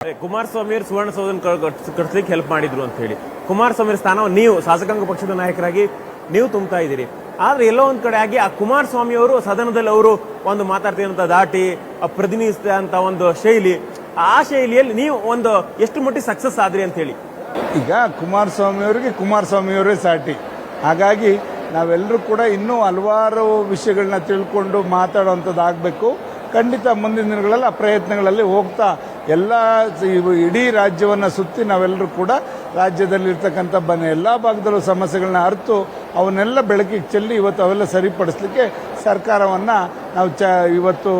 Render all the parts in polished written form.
ಕುಮಾರಸ್ವಾಮಿ ಅವರು ಸುವರ್ಣಸೌಧ ಕಟ್ಟಿಸ್ಲಿಕ್ಕೆ ಹೆಲ್ಪ್ ಮಾಡಿದ್ರು ಅಂತ ಹೇಳಿ ಕುಮಾರಸ್ವಾಮಿ ಸ್ಥಾನವನ್ನು ನೀವು ಶಾಸಕಾಂಗ ಪಕ್ಷದ ನಾಯಕರಾಗಿ ನೀವು ತುಂಬುತ್ತಾ ಇದ್ದೀರಿ. ಆದ್ರೆ ಎಲ್ಲೋ ಒಂದ್ ಕಡೆ ಆಗಿ ಆ ಕುಮಾರಸ್ವಾಮಿ ಅವರು ಸದನದಲ್ಲಿ ಅವರು ಒಂದು ಮಾತಾಡ್ತಿರುವಂತ ದಾಟಿ ಪ್ರತಿನಿಧಿಸಿದಂತ ಒಂದು ಶೈಲಿ, ಆ ಶೈಲಿಯಲ್ಲಿ ನೀವು ಒಂದು ಎಷ್ಟು ಮಟ್ಟಿಗೆ ಸಕ್ಸಸ್ ಆದ್ರಿ ಅಂತ ಹೇಳಿ. ಈಗ ಕುಮಾರಸ್ವಾಮಿ ಅವರಿಗೆ ಕುಮಾರಸ್ವಾಮಿ ಅವರೇ ಸಾಟಿ. ಹಾಗಾಗಿ ನಾವೆಲ್ಲರೂ ಕೂಡ ಇನ್ನೂ ಹಲವಾರು ವಿಷಯಗಳನ್ನ ತಿಳ್ಕೊಂಡು ಮಾತಾಡುವಂಥದ್ದಾಗಬೇಕು. ಖಂಡಿತ ಮುಂದಿನ ದಿನಗಳಲ್ಲಿ ಆ ಪ್ರಯತ್ನಗಳಲ್ಲಿ ಹೋಗ್ತಾ ಎಲ್ಲ ಇಡೀ ರಾಜ್ಯವನ್ನು ಸುತ್ತಿ ನಾವೆಲ್ಲರೂ ಕೂಡ ರಾಜ್ಯದಲ್ಲಿರ್ತಕ್ಕಂಥ ಎಲ್ಲ ಭಾಗದಲ್ಲೂ ಸಮಸ್ಯೆಗಳನ್ನ ಅರಿತು ಅವನ್ನೆಲ್ಲ ಬೆಳಕಿಗೆ ಚೆಲ್ಲಿ ಇವತ್ತು ಅವೆಲ್ಲ ಸರಿಪಡಿಸಲಿಕ್ಕೆ ಸರ್ಕಾರವನ್ನು ನಾವು ಇವತ್ತು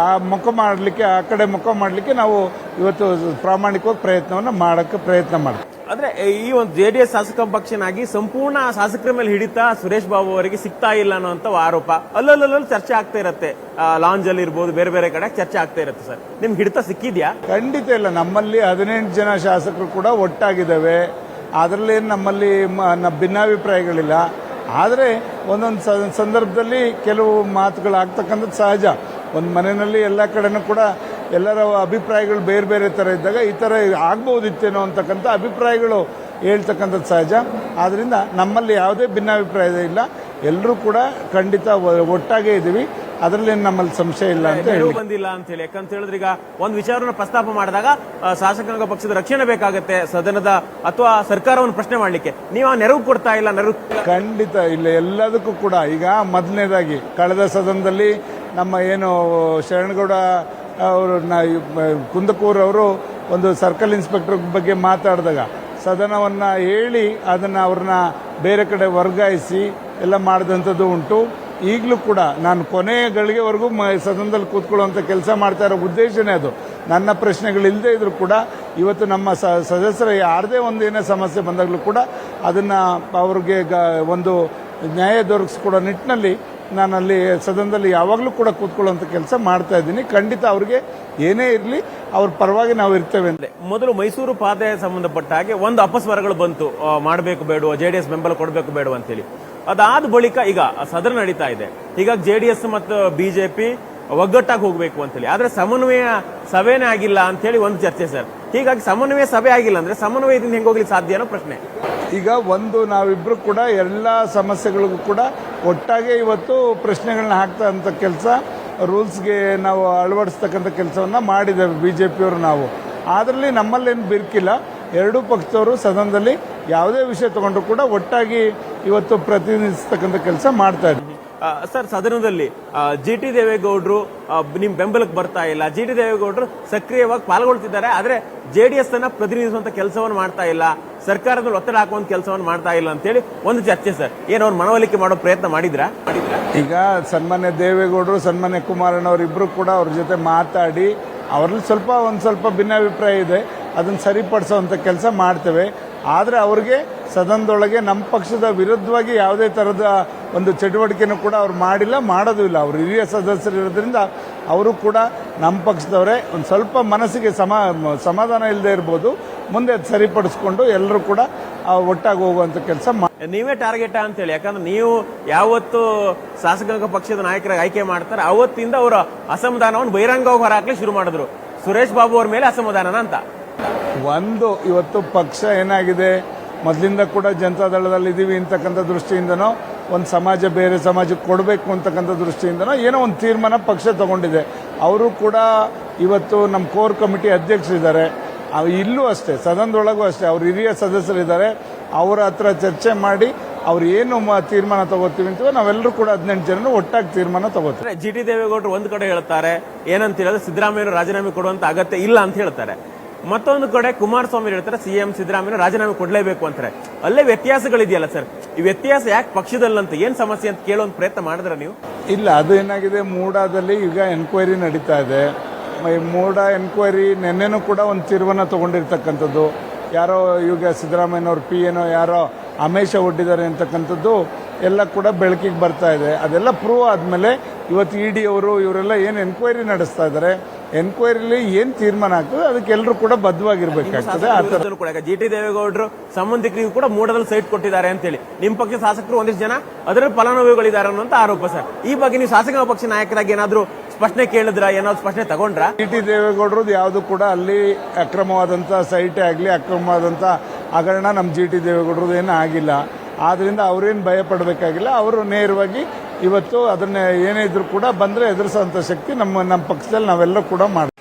ಆ ಮುಖ ಮಾಡಲಿಕ್ಕೆ, ಆ ಕಡೆ ಮುಖ ಮಾಡಲಿಕ್ಕೆ ನಾವು ಇವತ್ತು ಪ್ರಾಮಾಣಿಕವಾಗಿ ಪ್ರಯತ್ನವನ್ನು ಪ್ರಯತ್ನ ಮಾಡ್ತೀವಿ. ಅಂದ್ರೆ ಈ ಒಂದು ಜೆಡಿಎಸ್ ಶಾಸಕ ಪಕ್ಷನಾಗಿ ಸಂಪೂರ್ಣ ಶಾಸಕರ ಮೇಲೆ ಹಿಡಿತ ಸುರೇಶ್ ಬಾಬು ಅವರಿಗೆ ಸಿಗ್ತಾ ಇಲ್ಲ ಅನ್ನೋಂಥ ಆರೋಪ ಅಲ್ಲಲ್ಲಿ ಚರ್ಚೆ ಆಗ್ತಾ ಇರುತ್ತೆ. ಲಾಂಜ್ ಅಲ್ಲಿ ಇರ್ಬೋದು, ಬೇರೆ ಬೇರೆ ಕಡೆ ಚರ್ಚೆ ಆಗ್ತಾ ಇರುತ್ತೆ. ಸರ್, ನಿಮ್ಗೆ ಹಿಡಿತ ಸಿಕ್ಕಿದ್ಯಾ? ಖಂಡಿತ ಇಲ್ಲ. ನಮ್ಮಲ್ಲಿ 18 ಜನ ಶಾಸಕರು ಕೂಡ ಒಟ್ಟಾಗಿದ್ದಾವೆ. ಅದರಲ್ಲಿ ನಮ್ಮಲ್ಲಿ ಭಿನ್ನಾಭಿಪ್ರಾಯಗಳಿಲ್ಲ. ಆದರೆ ಒಂದೊಂದು ಸಂದರ್ಭದಲ್ಲಿ ಕೆಲವು ಮಾತುಗಳಾಗ್ತಕ್ಕಂಥದ್ದು ಸಹಜ. ಒಂದು ಮನೆಯಲ್ಲಿ ಎಲ್ಲ ಕಡೆನೂ ಕೂಡ ಎಲ್ಲರ ಅಭಿಪ್ರಾಯಗಳು ಬೇರೆ ಬೇರೆ ಥರ ಇದ್ದಾಗ ಈ ಥರ ಆಗ್ಬೋದಿತ್ತೇನೋ ಅಂತಕ್ಕಂಥ ಅಭಿಪ್ರಾಯಗಳು ಹೇಳ್ತಕ್ಕಂಥದ್ದು ಸಹಜ. ಆದ್ದರಿಂದ ನಮ್ಮಲ್ಲಿ ಯಾವುದೇ ಭಿನ್ನಾಭಿಪ್ರಾಯ ಇಲ್ಲ. ಎಲ್ಲರೂ ಕೂಡ ಖಂಡಿತ ಒಟ್ಟಾಗೇ ಇದ್ದೀವಿ. ಅದರಲ್ಲಿ ನಮ್ಮಲ್ಲಿ ಸಂಶಯ ಇಲ್ಲ ಅಂತ ಹೇಳಿ ಬಂದಿಲ್ಲ ಅಂತ ಹೇಳಿ. ಯಾಕಂತ ಹೇಳಿದ್ರೆ ಈಗ ಒಂದು ವಿಚಾರವನ್ನು ಪ್ರಸ್ತಾಪ ಮಾಡಿದಾಗ ಶಾಸಕಾಂಗ ಪಕ್ಷದ ರಕ್ಷಣೆ ಬೇಕಾಗುತ್ತೆ ಸದನದ ಅಥವಾ ಸರ್ಕಾರವನ್ನು ಪ್ರಶ್ನೆ ಮಾಡಲಿಕ್ಕೆ. ನೀವು ನೆರವು ಕೊಡ್ತಾ ಇಲ್ಲ. ನೆರವು ಖಂಡಿತ ಇಲ್ಲ. ಎಲ್ಲದಕ್ಕೂ ಕೂಡ ಈಗ ಮೊದಲನೇದಾಗಿ ಕಳೆದ ಸದನದಲ್ಲಿ ನಮ್ಮ ಏನು ಶರಣಗೌಡ ಅವರು ಕುಂದಕೂರ್ ಅವರು ಒಂದು ಸರ್ಕಲ್ ಇನ್ಸ್ಪೆಕ್ಟರ್ ಬಗ್ಗೆ ಮಾತಾಡಿದಾಗ ಸದನವನ್ನು ಹೇಳಿ ಅದನ್ನು ಅವ್ರನ್ನ ಬೇರೆ ಕಡೆ ವರ್ಗಾಯಿಸಿ ಎಲ್ಲ ಮಾಡಿದಂಥದ್ದು ಉಂಟು. ಈಗಲೂ ಕೂಡ ನಾನು ಕೊನೆಯ ಗಳಿಗೆವರೆಗೂ ಸದನದಲ್ಲಿ ಕೂತ್ಕೊಳ್ಳುವಂಥ ಕೆಲಸ ಮಾಡ್ತಾ ಇರೋ ಉದ್ದೇಶನೇ ಅದು. ನನ್ನ ಪ್ರಶ್ನೆಗಳಿಲ್ಲದೆ ಇದ್ರೂ ಕೂಡ ಇವತ್ತು ನಮ್ಮ ಸದಸ್ಯರ ಯಾರದೇ ಒಂದು ಏನೇ ಸಮಸ್ಯೆ ಬಂದಾಗಲೂ ಕೂಡ ಅದನ್ನು ಅವ್ರಿಗೆ ಒಂದು ನ್ಯಾಯ ದೊರಕಿಸ್ಕೊಡೋ ನಿಟ್ಟಿನಲ್ಲಿ ನಾನು ಅಲ್ಲಿ ಸದನದಲ್ಲಿ ಯಾವಾಗಲೂ ಕೂಡ ಕೂತ್ಕೊಳ್ಳುವಂಥ ಕೆಲಸ ಮಾಡ್ತಾ ಇದ್ದೀನಿ. ಖಂಡಿತ ಅವ್ರಿಗೆ ಏನೇ ಇರಲಿ ಅವ್ರ ಪರವಾಗಿ ನಾವು ಇರ್ತೇವೆ. ಅಂದ್ರೆ ಮೊದಲು ಮೈಸೂರು ಪಾದೆ ಸಂಬಂಧಪಟ್ಟ ಹಾಗೆ ಒಂದು ಅಪಸ್ವರಗಳು ಬಂತು, ಮಾಡಬೇಕು ಬೇಡ, ಜೆಡಿಎಸ್ ಬೆಂಬಲ ಕೊಡಬೇಕು ಬೇಡ ಅಂತೇಳಿ. ಅದಾದ ಬಳಿಕ ಈಗ ಸದನ ನಡೀತಾ ಇದೆ. ಹೀಗಾಗಿ ಜೆಡಿಎಸ್ ಮತ್ತು ಬಿಜೆಪಿ ಒಗ್ಗಟ್ಟಾಗಿ ಹೋಗಬೇಕು ಅಂತೇಳಿ. ಆದ್ರೆ ಸಮನ್ವಯ ಸಭೆನೇ ಆಗಿಲ್ಲ ಅಂತ ಹೇಳಿ ಒಂದು ಚರ್ಚೆ ಸರ್. ಹೀಗಾಗಿ ಸಮನ್ವಯ ಸಭೆ ಆಗಿಲ್ಲ ಅಂದ್ರೆ ಸಮನ್ವಯದಿಂದ ಹೆಂಗೆ ಹೋಗ್ಲಿಕ್ಕೆ ಸಾಧ್ಯ ಅನ್ನೋ ಪ್ರಶ್ನೆ. ಈಗ ನಾವಿಬ್ರು ಕೂಡ ಎಲ್ಲ ಸಮಸ್ಯೆಗಳಿಗೂ ಕೂಡ ಒಟ್ಟಾಗೆ ಇವತ್ತು ಪ್ರಶ್ನೆಗಳನ್ನ ಹಾಕ್ತಾ ಕೆಲಸ, ರೂಲ್ಸ್ಗೆ ನಾವು ಅಳವಡಿಸ್ತಕ್ಕಂಥ ಕೆಲಸವನ್ನ ಮಾಡಿದ್ದೇವೆ ಬಿಜೆಪಿಯವರು ನಾವು. ಅದರಲ್ಲಿ ನಮ್ಮಲ್ಲೇನು ಬಿರ್ಕಿಲ್ಲ. ಎರಡೂ ಪಕ್ಷದವರು ಸದನದಲ್ಲಿ ಯಾವುದೇ ವಿಷಯ ತಗೊಂಡ್ರು ಕೂಡ ಒಟ್ಟಾಗಿ ಇವತ್ತು ಪ್ರತಿನಿಧಿಸ್ತಕ್ಕಂಥ ಕೆಲಸ ಮಾಡ್ತಾ ಇದ್ದೀವಿ. ಸರ್, ಸದನದಲ್ಲಿ ಜಿಟಿ ದೇವೇಗೌಡರು ನಿಮ್ ಬೆಂಬಲಕ್ಕೆ ಬರ್ತಾ ಇಲ್ಲ. ಜಿಟಿ ದೇವೇಗೌಡರು ಸಕ್ರಿಯವಾಗಿ ಪಾಲ್ಗೊಳ್ತಿದ್ದಾರೆ, ಆದ್ರೆ ಜೆಡಿಎಸ್ ಅನ್ನ ಪ್ರತಿನಿಧಿಸುವಂತ ಕೆಲಸವನ್ನು ಮಾಡ್ತಾ ಇಲ್ಲ, ಸರ್ಕಾರದ ಒತ್ತಡ ಹಾಕುವಂತ ಕೆಲಸವನ್ನು ಮಾಡ್ತಾ ಇಲ್ಲ ಅಂತೇಳಿ ಒಂದು ಚರ್ಚೆ ಸರ್. ಏನು ಅವ್ರು ಮನವೊಲಿಕೆ ಮಾಡೋ ಪ್ರಯತ್ನ ಮಾಡಿದ್ರಾ? ಈಗ ಸನ್ಮಾನ್ಯ ದೇವೇಗೌಡರು, ಸನ್ಮಾನ್ಯ ಕುಮಾರಣ್ಣವರಿಬ್ರು ಕೂಡ ಅವ್ರ ಜೊತೆ ಮಾತಾಡಿ ಅವರಲ್ಲಿ ಒಂದು ಸ್ವಲ್ಪ ಭಿನ್ನಾಭಿಪ್ರಾಯ ಇದೆ, ಅದನ್ನು ಸರಿಪಡಿಸುವಂಥ ಕೆಲಸ ಮಾಡ್ತೇವೆ. ಆದರೆ ಅವ್ರಿಗೆ ಸದನದೊಳಗೆ ನಮ್ಮ ಪಕ್ಷದ ವಿರುದ್ಧವಾಗಿ ಯಾವುದೇ ಥರದ ಒಂದು ಚಟುವಟಿಕೆನೂ ಕೂಡ ಅವ್ರು ಮಾಡಿಲ್ಲ, ಮಾಡೋದು ಇಲ್ಲ. ಅವರು ಹಿರಿಯ ಸದಸ್ಯರಿರೋದ್ರಿಂದ ಅವರು ಕೂಡ ನಮ್ಮ ಪಕ್ಷದವರೇ. ಒಂದು ಸ್ವಲ್ಪ ಮನಸ್ಸಿಗೆ ಸಮಾಧಾನ ಇಲ್ಲದೆ ಇರ್ಬೋದು, ಮುಂದೆ ಅದು ಸರಿಪಡಿಸ್ಕೊಂಡು ಎಲ್ಲರೂ ಕೂಡ ಒಟ್ಟಾಗಿ ಹೋಗುವಂಥ ಕೆಲಸ ನೀವೇ ಟಾರ್ಗೆಟ್ ಅಂತೇಳಿ. ಯಾಕಂದ್ರೆ ನೀವು ಯಾವತ್ತು ಶಾಸಕಾಂಗ ಪಕ್ಷದ ನಾಯಕರಾಗಿ ಆಯ್ಕೆ ಮಾಡ್ತಾರೆ ಅವತ್ತಿಂದ ಅವರ ಅಸಮಾಧಾನವನ್ನು ಬಹಿರಂಗವಾಗಿ ಹೊರಹಾಕ್ಲಿ ಶುರು ಮಾಡಿದ್ರು. ಸುರೇಶ್ ಬಾಬು ಅವ್ರ ಮೇಲೆ ಅಸಮಾಧಾನ ಅಂತ ಇವತ್ತು ಪಕ್ಷ ಏನಾಗಿದೆ, ಮೊದಲಿಂದ ಕೂಡ ಜನತಾದಳದಲ್ಲಿ ಇದ್ದೀವಿ ಅಂತಕ್ಕಂಥ ದೃಷ್ಟಿಯಿಂದನೋ ಒಂದು ಸಮಾಜ ಬೇರೆ ಸಮಾಜಕ್ಕೆ ಕೊಡಬೇಕು ಅಂತಕ್ಕಂಥ ದೃಷ್ಟಿಯಿಂದನೋ ಏನೋ ಒಂದು ತೀರ್ಮಾನ ಪಕ್ಷ ತಗೊಂಡಿದೆ. ಅವರು ಕೂಡ ಇವತ್ತು ನಮ್ಮ ಕೋರ್ ಕಮಿಟಿ ಅಧ್ಯಕ್ಷರಿದ್ದಾರೆ. ಇಲ್ಲೂ ಅಷ್ಟೇ, ಸದನದೊಳಗೂ ಅಷ್ಟೇ ಅವ್ರು ಹಿರಿಯ ಸದಸ್ಯರಿದ್ದಾರೆ. ಅವರ ಹತ್ರ ಚರ್ಚೆ ಮಾಡಿ ಅವ್ರು ಏನು ತೀರ್ಮಾನ ತಗೋತೀವಿ ಅಂತೀವೋ ನಾವೆಲ್ಲರೂ ಕೂಡ 18 ಜನ ಒಟ್ಟಾಗಿ ತೀರ್ಮಾನ ತಗೋತೀವಿ. ಜಿಟಿ ದೇವೇಗೌಡರು ಒಂದು ಕಡೆ ಹೇಳ್ತಾರೆ ಏನಂತ ಹೇಳಿದ್ರೆ ಸಿದ್ದರಾಮಯ್ಯ ರಾಜೀನಾಮೆ ಕೊಡುವಂತ ಅಗತ್ಯ ಇಲ್ಲ ಅಂತ ಹೇಳ್ತಾರೆ. ಮತ್ತೊಂದು ಕಡೆ ಕುಮಾರಸ್ವಾಮಿ ಹೇಳ್ತಾರೆ ಸಿಎಂ ಸಿದ್ದರಾಮಯ್ಯ ರಾಜೀನಾಮೆ ಕೊಡಲೇಬೇಕು ಅಂತಾರೆ. ಅಲ್ಲೇ ವ್ಯತ್ಯಾಸಗಳಿದೆಯಲ್ಲ ಸರ್, ಈ ವ್ಯತ್ಯಾಸ ಯಾಕೆ ಪಕ್ಷದಲ್ಲಂತ ಏನ್ ಸಮಸ್ಯೆ ಅಂತ ಕೇಳೋ ಪ್ರಯತ್ನ ಮಾಡಿದ್ರೆ ನೀವು? ಇಲ್ಲ, ಅದು ಏನಾಗಿದೆ, ಮೂಡಾದಲ್ಲಿ ಈಗ ಎನ್ಕ್ವೈರಿ ನಡೀತಾ ಇದೆ. ಮೂಡ ಎನ್ಕ್ವೈರಿ ನಿನ್ನೆನೂ ಕೂಡ ಒಂದು ತೀರ್ಮಾನ ತಗೊಂಡಿರ್ತಕ್ಕಂಥದ್ದು. ಯಾರೋ ಈಗ ಸಿದ್ದರಾಮಯ್ಯನವ್ರ ಏನೋ ಯಾರೋ ಆಮೇಶ ಒಡ್ಡಿದ್ದಾರೆ ಅಂತಕ್ಕಂಥದ್ದು ಎಲ್ಲ ಕೂಡ ಬೆಳಕಿಗೆ ಬರ್ತಾ ಇದೆ. ಅದೆಲ್ಲ ಪ್ರೂವ್ ಆದಮೇಲೆ ಇವತ್ತು ಇಡಿ ಅವರು ಇವರೆಲ್ಲ ಏನು ಎನ್ಕ್ವೈರಿ ನಡೆಸ್ತಾ ಇದ್ದಾರೆ, ಎನ್ಕ್ವೈರಿಲಿ ಏನ್ ತೀರ್ಮಾನ ಆಗ್ತದೆ ಅದಕ್ಕೆ ಎಲ್ಲರೂ ಕೂಡ ಬದ್ಧವಾಗಿರ್ಬೇಕಾಗ್ತದೆ. ಜಿಟಿ ದೇವೇಗೌಡರು ಸಂಬಂಧಿಕರಿಗೂ ಕೂಡ ಮೂಡದಲ್ಲಿ ಸೈಟ್ ಕೊಟ್ಟಿದ್ದಾರೆ ಅಂತೇಳಿ ನಿಮ್ಮ ಪಕ್ಷ ಶಾಸಕರು ಒಂದಿಷ್ಟು ಜನ ಅದರಲ್ಲಿ ಫಲಾನುಭವಿಗಳಿದ್ದಾರೆ ಅನ್ನುವಂತ ಆರೋಪ ಸರ್. ಈ ಬಗ್ಗೆ ನೀವು ಶಾಸಕಾಂಗ ಪಕ್ಷ ನಾಯಕರಾಗಿ ಏನಾದರೂ ಸ್ಪಷ್ಟನೆ ಕೇಳಿದ್ರ, ಏನಾದ್ರು ಸ್ಪಷ್ಟನೆ ತಗೊಂಡ್ರ? ಟಿ ದೇವೇಗೌಡರದ್ದು ಯಾವುದು ಕೂಡ ಅಲ್ಲಿ ಅಕ್ರಮವಾದಂಥ ಸೈಟೇ ಆಗಲಿ, ಅಕ್ರಮವಾದಂಥ ಹಗರಣ ನಮ್ಮ ಟಿ ದೇವೇಗೌಡರದ್ದು ಏನೂ ಆಗಿಲ್ಲ. ಆದ್ರಿಂದ ಅವ್ರೇನು ಭಯ ಪಡಬೇಕಾಗಿಲ್ಲ. ಅವರು ನೇರವಾಗಿ ಇವತ್ತು ಅದನ್ನ ಏನೇ ಇದ್ರೂ ಕೂಡ ಬಂದರೆ ಎದುರಿಸೋಂಥ ಶಕ್ತಿ ನಮ್ಮ ಪಕ್ಷದಲ್ಲಿ ನಾವೆಲ್ಲ ಕೂಡ ಮಾಡ್ತೀವಿ.